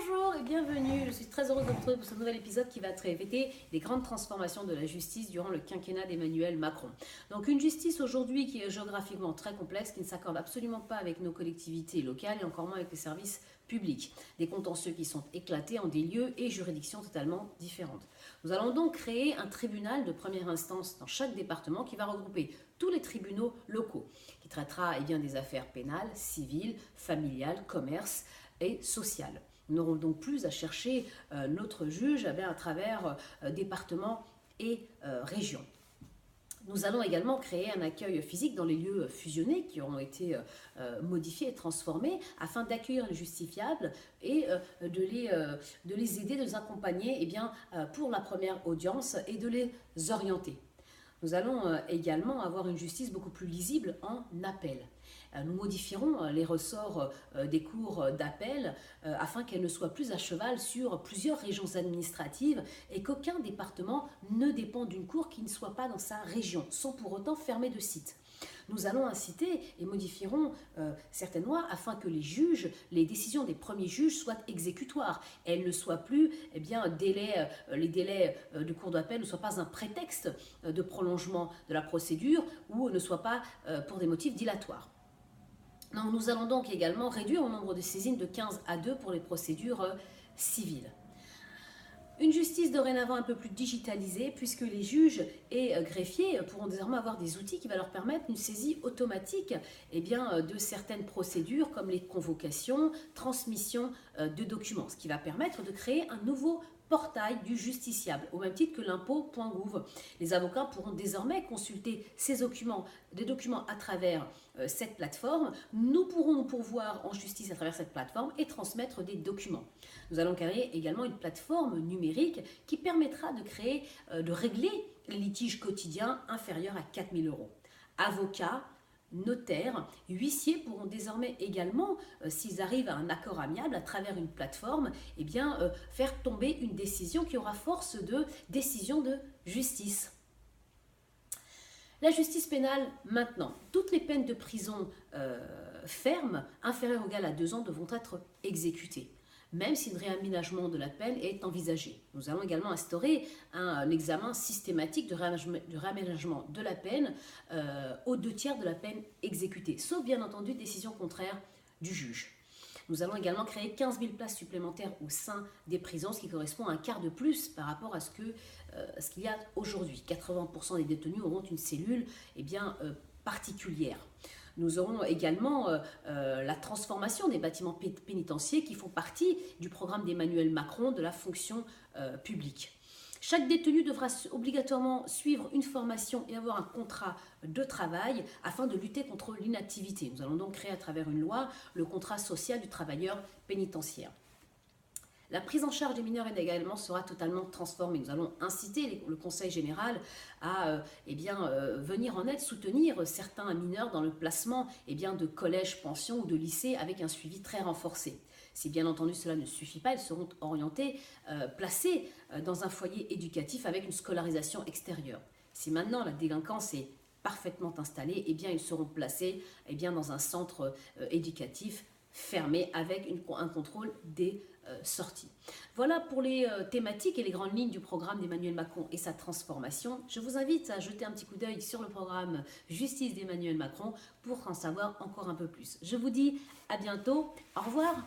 Bonjour et bienvenue, je suis très heureuse de vous retrouver pour ce nouvel épisode qui va traiter des grandes transformations de la justice durant le quinquennat d'Emmanuel Macron. Donc une justice aujourd'hui qui est géographiquement très complexe, qui ne s'accorde absolument pas avec nos collectivités locales et encore moins avec les services publics. Des contentieux qui sont éclatés en des lieux et juridictions totalement différentes. Nous allons donc créer un tribunal de première instance dans chaque département qui va regrouper tous les tribunaux locaux, qui traitera des affaires pénales, civiles, familiales, commerce et sociales. Nous n'aurons donc plus à chercher notre juge à travers départements et régions. Nous allons également créer un accueil physique dans les lieux fusionnés qui auront été modifiés et transformés afin d'accueillir les justifiables et de les aider, de les accompagner pour la première audience et de les orienter. Nous allons également avoir une justice beaucoup plus lisible en appel. Nous modifierons les ressorts des cours d'appel afin qu'elles ne soient plus à cheval sur plusieurs régions administratives et qu'aucun département ne dépend d'une cour qui ne soit pas dans sa région, sans pour autant fermer de site. Nous allons inciter et modifierons certaines lois afin que les décisions des premiers juges soient exécutoires. Elles ne soient plus, les délais de cours d'appel ne soient pas un prétexte de prolongement de la procédure ou ne soient pas pour des motifs dilatoires. Nous allons donc également réduire le nombre de saisines de 15 à 2 pour les procédures civiles. Une justice dorénavant un peu plus digitalisée puisque les juges et greffiers pourront désormais avoir des outils qui vont leur permettre une saisie automatique de certaines procédures comme les convocations, transmission de documents, ce qui va permettre de créer un nouveau portail du justiciable, au même titre que l'impôt.gouv. Les avocats pourront désormais consulter des documents à travers cette plateforme. Nous pourrons nous pourvoir en justice à travers cette plateforme et transmettre des documents. Nous allons créer également une plateforme numérique qui permettra de régler les litiges quotidiens inférieurs à 4 000 €. Avocats, notaires, huissiers pourront désormais également, s'ils arrivent à un accord amiable à travers une plateforme, faire tomber une décision qui aura force de décision de justice. La justice pénale maintenant. Toutes les peines de prison ferme, inférieures ou égales à 2 ans, devront être exécutées, même si un réaménagement de la peine est envisagé. Nous allons également instaurer un examen systématique de réaménagement de la peine aux 2/3 de la peine exécutée, sauf bien entendu décision contraire du juge. Nous allons également créer 15 000 places supplémentaires au sein des prisons, ce qui correspond à un quart de plus par rapport à ce qu'il y a aujourd'hui. 80% des détenus auront une cellule particulière. Nous aurons également la transformation des bâtiments pénitentiaires qui font partie du programme d'Emmanuel Macron de la fonction publique. Chaque détenu devra obligatoirement suivre une formation et avoir un contrat de travail afin de lutter contre l'inactivité. Nous allons donc créer à travers une loi le contrat social du travailleur pénitentiaire. La prise en charge des mineurs également sera totalement transformée. Nous allons inciter le Conseil général à venir en aide, soutenir certains mineurs dans le placement de collèges, pensions ou de lycées avec un suivi très renforcé. Si bien entendu cela ne suffit pas, ils seront orientés, placés dans un foyer éducatif avec une scolarisation extérieure. Si maintenant la délinquance est parfaitement installée, ils seront placés dans un centre éducatif fermé avec un contrôle des sorties. Voilà pour les thématiques et les grandes lignes du programme d'Emmanuel Macron et sa transformation. Je vous invite à jeter un petit coup d'œil sur le programme Justice d'Emmanuel Macron pour en savoir encore un peu plus. Je vous dis à bientôt. Au revoir.